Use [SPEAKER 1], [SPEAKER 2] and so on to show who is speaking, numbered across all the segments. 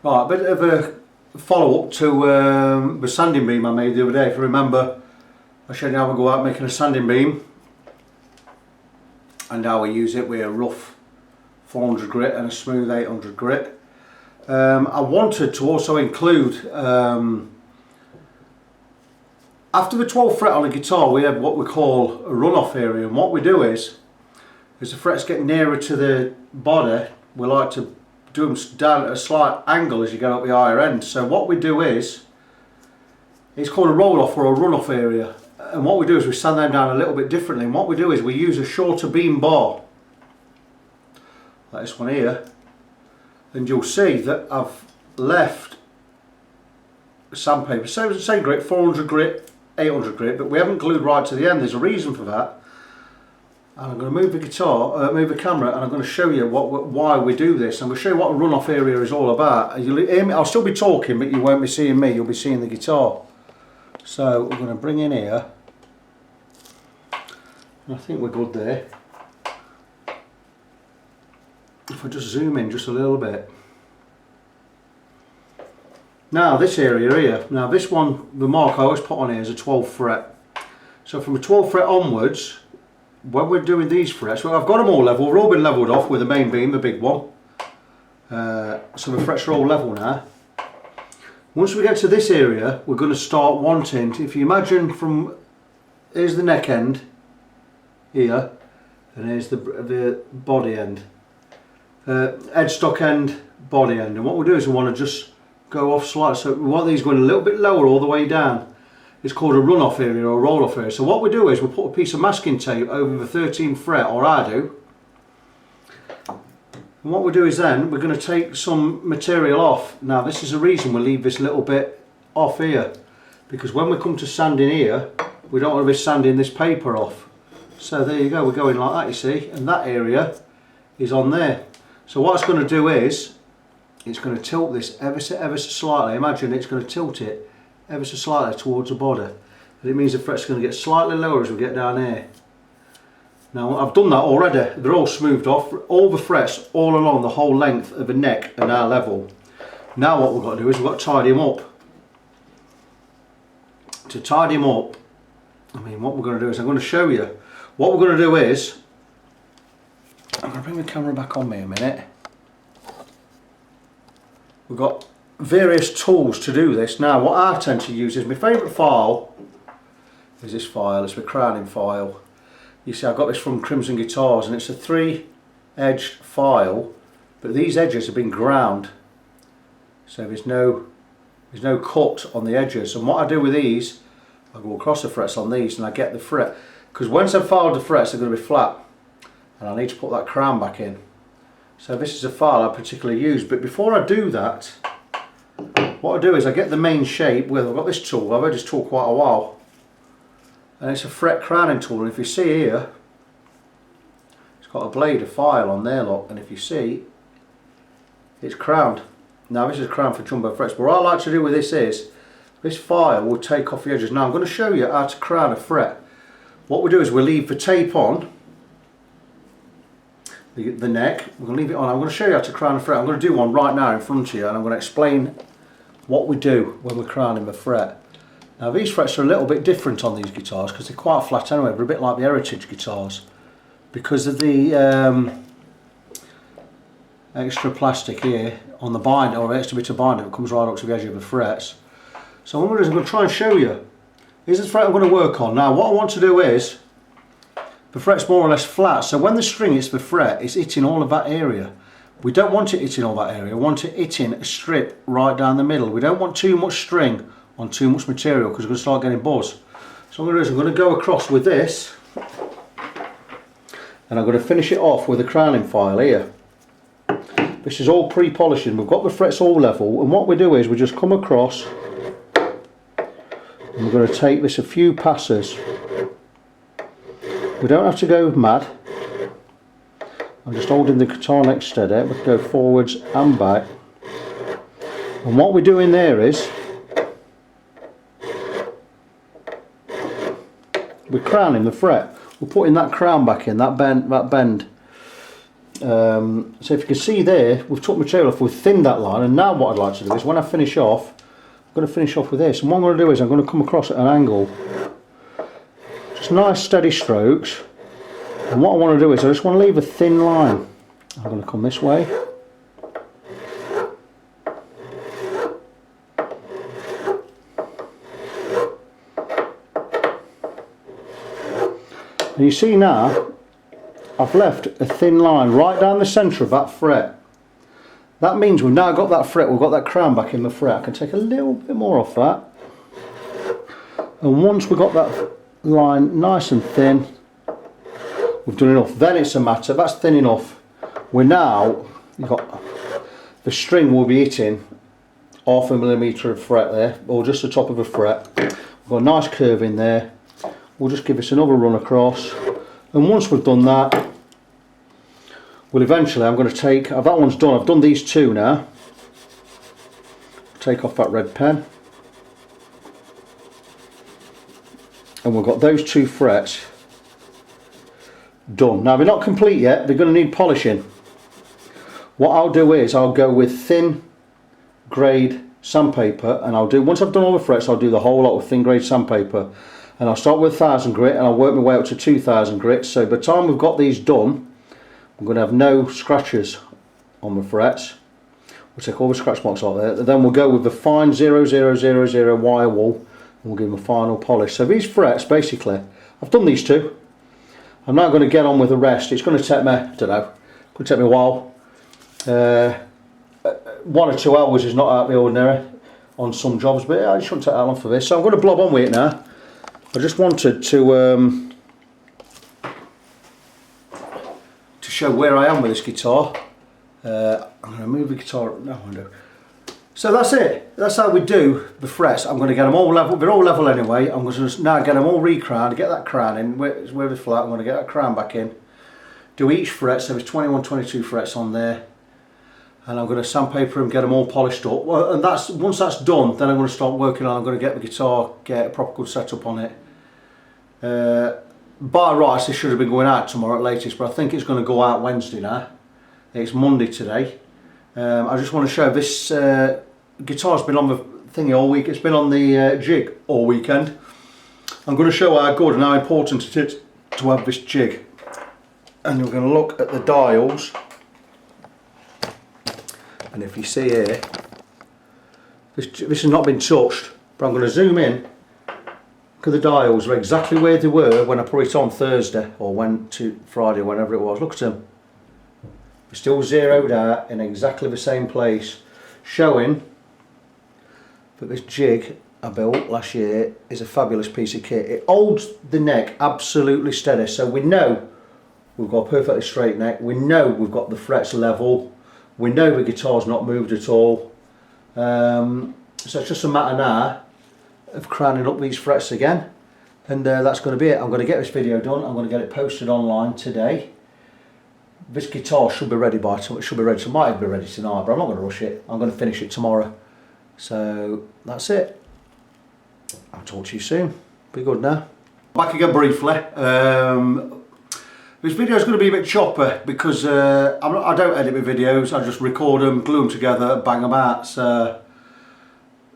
[SPEAKER 1] Right, a bit of a follow-up to the sanding beam I made the other day. If you remember, I showed you how we go out making a sanding beam and how we use it with a rough 400 grit and a smooth 800 grit. I wanted to also include, after the 12th fret on a guitar, we have what we call a runoff area, and what we do is, as the frets get nearer to the body, we like to do them down at a slight angle as you go up the higher end. So what we do is, it's called a roll off or a runoff area, and what we do is we sand them down a little bit differently, and what we do is we use a shorter beam bar, like this one here, and you'll see that I've left sandpaper, same grit, 400 grit, 800 grit, but we haven't glued right to the end. There's a reason for that. And I'm going to move the camera, and I'm going to show you why we do this. I'm going to show you what a runoff area is all about. You'll hear me, I'll still be talking, but you won't be seeing me, you'll be seeing the guitar. So we're going to bring in here, and I think we're good there. If I just zoom in just a little bit. Now this area here, now this one, the mark I always put on here is a 12th fret. So from a 12th fret onwards, when we're doing these frets, well, I've got them all level, they've all been levelled off with the main beam, the big one. So the frets are all level now. Once we get to this area, we're going to start wanting, if you imagine from, here's the neck end, here, and here's the body end. Headstock end, body end, and what we'll do is we want to just go off slightly, so we want these going a little bit lower all the way down. It's called a runoff area or a roll off area. So what we do is we put a piece of masking tape over the 13th fret, or I do, and what we do is then we're going to take some material off. Now this is the reason we leave this little bit off here, because when we come to sanding here, we don't want to be sanding this paper off. So there you go, we're going like that, you see, and that area is on there. So what it's going to do is, it's going to tilt this ever so slightly. Imagine it's going to tilt it ever so slightly towards the body. And it means the fret's going to get slightly lower as we get down here. Now I've done that already. They're all smoothed off. All the frets all along the whole length of the neck are now level. Now what we've got to do is we've got to tidy them up. To tidy them up, I mean, what we're going to do is I'm going to show you. What we're going to do is, I'm going to bring the camera back on me a minute. We've got various tools to do this. Now what I tend to use is, my favourite file is this file, it's my crowning file. You see, I got this from Crimson Guitars, and it's a 3-edged file, but these edges have been ground, so there's no cut on the edges. And what I do with these, I go across the frets on these, and I get the fret, because once I've filed the frets they're going to be flat, and I need to put that crown back in. So this is a file I particularly use. But before I do that, what I do is I get the main shape. Well, I've got this tool, I've had this tool quite a while, and it's a fret crowning tool. And if you see here, it's got a blade of file on there, look, and if you see, it's crowned. Now this is crowned for jumbo frets, but what I like to do with this is, this file will take off the edges. Now I'm going to show you how to crown a fret. What we do is we leave the tape on the neck, we're going to leave it on. I'm going to show you how to crown a fret. I'm going to do one right now in front of you, and I'm going to explain what we do when we're crowning the fret. Now these frets are a little bit different on these guitars because they're quite flat anyway. They're a bit like the Heritage guitars because of the extra plastic here on the binder, or extra bit of binder that comes right up to the edge of the frets. So what I'm going to do is I'm going to try and show you. Here's the fret I'm going to work on. Now what I want to do is, the fret's more or less flat, so when the string hits the fret, it's hitting all of that area. We don't want it hitting all that area, we want it hitting a strip right down the middle. We don't want too much string on too much material because we're going to start getting buzz. So what I'm going to do is I'm going to go across with this, and I'm going to finish it off with a crowning file here. This is all pre-polishing, we've got the frets all level, and what we do is we just come across, and we're going to take this a few passes. We don't have to go mad. I'm just holding the guitar neck steady. We can go forwards and back. And what we're doing there is we're crowning the fret. We're putting that crown back in, that bend. So if you can see there, we've took material off, we've thinned that line, and now what I'd like to do is when I finish off, I'm going to finish off with this, and what I'm going to do is I'm going to come across at an angle, just nice steady strokes, and what I want to do is I just want to leave a thin line. I'm going to come this way. And you see now, I've left a thin line right down the centre of that fret. That means we've now got that fret, we've got that crown back in the fret. I can take a little bit more off that. And once we've got that line nice and thin, we've done enough. Then it's a matter, that's thin enough. We're now, you've got, the string will be hitting 1/2 millimetre of fret there, or just the top of a fret. We've got a nice curve in there. We'll just give this another run across, and once we've done that, well, eventually I'm going to take, that one's done, I've done these two now. Take off that red pen, and we've got those 2 frets done. Now they're not complete yet, they're going to need polishing. What I'll do is I'll go with thin grade sandpaper, and I'll do, once I've done all the frets, I'll do the whole lot with thin grade sandpaper. And I'll start with 1000 grit and I'll work my way up to 2000 grit. So by the time we've got these done, I'm going to have no scratches on the frets. We'll take all the scratch marks out there. And then we'll go with the fine 0000 wire wool and we'll give them a final polish. So these frets, basically, I've done these 2. I'm now going to get on with the rest. It's going to take me, I don't know, it's going to take me a while. 1 or 2 hours is not out of the ordinary on some jobs, but it shouldn't take that long for this. So I'm going to blob on with it now. I just wanted to show where I am with this guitar. I'm going to move the guitar. No, I do. So that's it. That's how we do the frets. I'm going to get them all level. They're all level anyway. I'm going to now get them all recrowned. Get that crown in. Where it's flat, I'm going to get that crown back in. Do each fret. So there's 21, 22 frets on there. And I'm going to sandpaper them, get them all polished up. Well, and that's, once that's done, then I'm going to start working on. I'm going to get the guitar, get a proper good setup on it. By rights, this should have been going out tomorrow at latest, but I think it's going to go out Wednesday now. It's Monday today. I just want to show this guitar's been on the thingy all week. It's been on the jig all weekend. I'm going to show how good and how important it is to have this jig. And we're going to look at the dials. And if you see here, this has not been touched, but I'm going to zoom in. Look at the dials, are exactly where they were when I put it on Thursday, or went to Friday, whenever it was. Look at them. They're still zeroed out in exactly the same place, showing that this jig I built last year is a fabulous piece of kit. It holds the neck absolutely steady, so we know we've got a perfectly straight neck, we know we've got the frets level, we know the guitar's not moved at all. So it's just a matter now of crowning up these frets again, and that's going to be it. I'm going to get this video done. I'm going to get it posted online today. This guitar should be ready by tomorrow. It should be ready. So it might be ready tonight, but I'm not going to rush it. I'm going to finish it tomorrow. So that's it. I'll talk to you soon. Be good now. Back again briefly. This video is going to be a bit choppy because I don't edit my videos. I just record them, glue them together, bang them out. So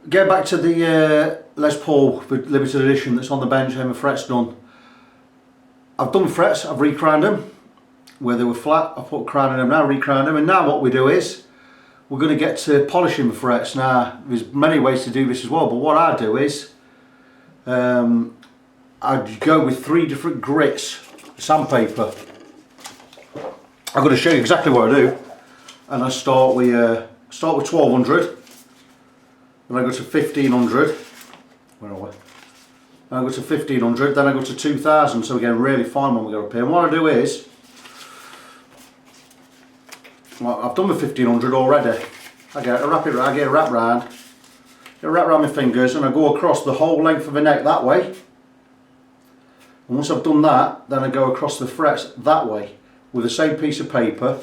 [SPEAKER 1] get back to the Les Paul limited edition that's on the bench. And my frets done. I've done the frets. I've recrowned them where they were flat. I put crown in them now, recrowned them, and now what we do is we're going to get to polishing the frets. Now there's many ways to do this as well, but what I do is I'd go with 3 different grits sandpaper. I'm going to show you exactly what I do, and I start with 1200, then I go to 1500. Where are we? Then I go to 1500, then I go to 2000. So we get a really fine when we go up here. And what I do is, well, I've done my 1500 already. I get a wrap round, my fingers, and I go across the whole length of the neck that way. And once I've done that, then I go across the frets that way with the same piece of paper,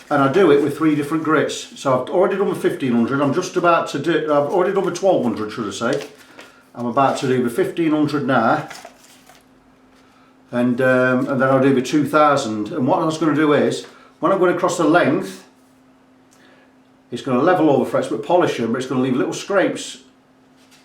[SPEAKER 1] and I do it with 3 different grits. So I've already done the 1500. I'm just about to do. I've already done the 1200, should I say? I'm about to do the 1500 now, and then I'll do the 2000. And what I was going to do is, when I'm going across the length, it's going to level all the frets but polish them, but it's going to leave little scrapes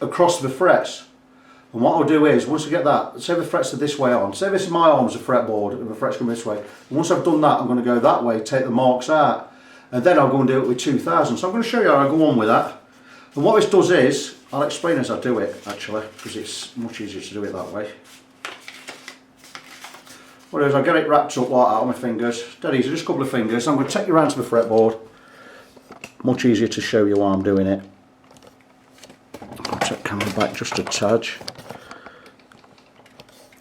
[SPEAKER 1] across the frets. And what I'll do is, once I get that, say the frets are this way on, say this is my arm's a fretboard and the frets come this way. And once I've done that, I'm going to go that way, take the marks out, and then I'll go and do it with 2000. So I'm going to show you how I go on with that. And what this does is, I'll explain as I do it actually, because it's much easier to do it that way. What I do is I get it wrapped up like that on my fingers, dead easy, just a couple of fingers. I'm going to take you around to the fretboard, much easier to show you while I'm doing it. I'll take the camera back just a touch.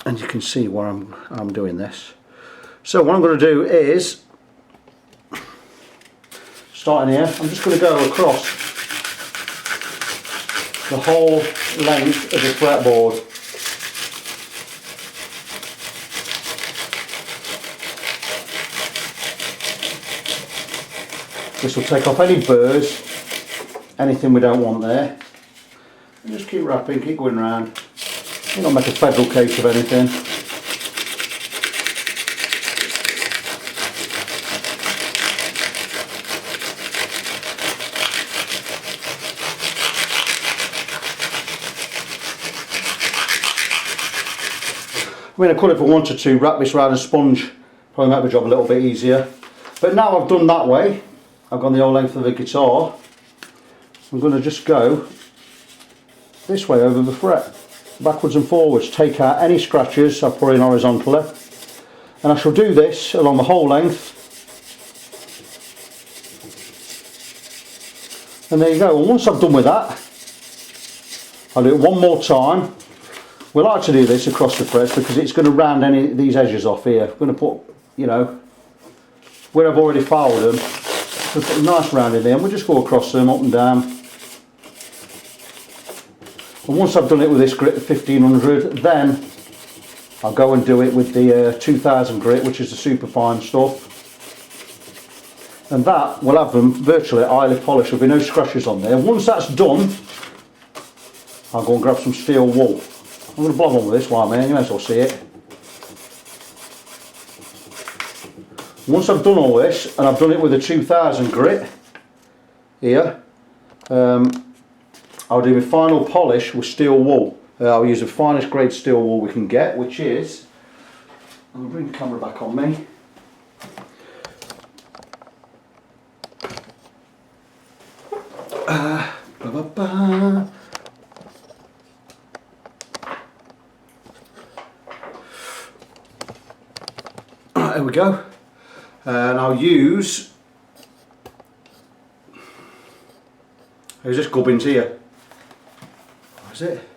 [SPEAKER 1] And you can see where I'm doing this. So what I'm going to do is, starting here, I'm just going to go across the whole length of the fretboard. This will take off any burrs, anything we don't want there. And just keep wrapping, keep going round. You don't make a federal case of anything. I mean, I could, if I wanted to, wrap this around a sponge, probably make the job a little bit easier. But now I've done that way, I've gone the whole length of the guitar, I'm going to just go this way over the fret, backwards and forwards, take out any scratches I've put in horizontally, and I shall do this along the whole length. And there you go. And once I've done with that, I'll do it one more time. We like to do this across the frets because it's going to round any of these edges off here. I'm going to put, you know, where I've already filed them, so put a nice round in there, and we'll just go across them up and down. And once I've done it with this grit of 1500, then I'll go and do it with the 2000 grit, which is the super fine stuff. And that will have them virtually highly polished. There'll be no scratches on there. Once that's done, I'll go and grab some steel wool. I'm going to blob on with this while I'm here, you may as well see it. Once I've done all this, and I've done it with a 2000 grit here, I'll do my final polish with steel wool. I'll use the finest grade steel wool we can get, which is, I'm going to bring the camera back on me. Right, there we go. And I'll use, there's this gubbins here. What is it?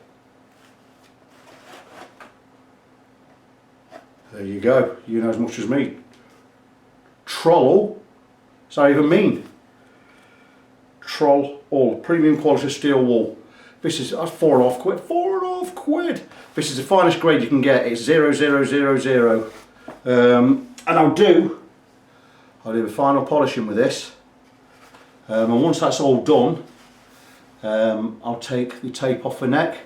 [SPEAKER 1] There you go, you know as much as me. Troll, what's that even mean? Troll all, premium quality steel wool. This is £4.5 quid, £4.5 quid. This is the finest grade you can get, it's 0000. And I'll do the final polishing with this, and once that's all done, I'll take the tape off the neck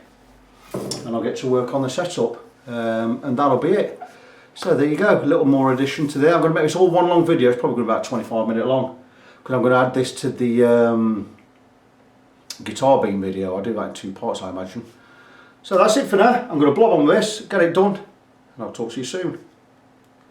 [SPEAKER 1] and I'll get to work on the setup, and that'll be it. So there you go, a little more addition to there. I'm going to make this all one long video, it's probably going to be about 25 minutes long, because I'm going to add this to the guitar beam video. I'll do that in 2 parts, I imagine. So that's it for now. I'm going to blob on with this, get it done, and I'll talk to you soon.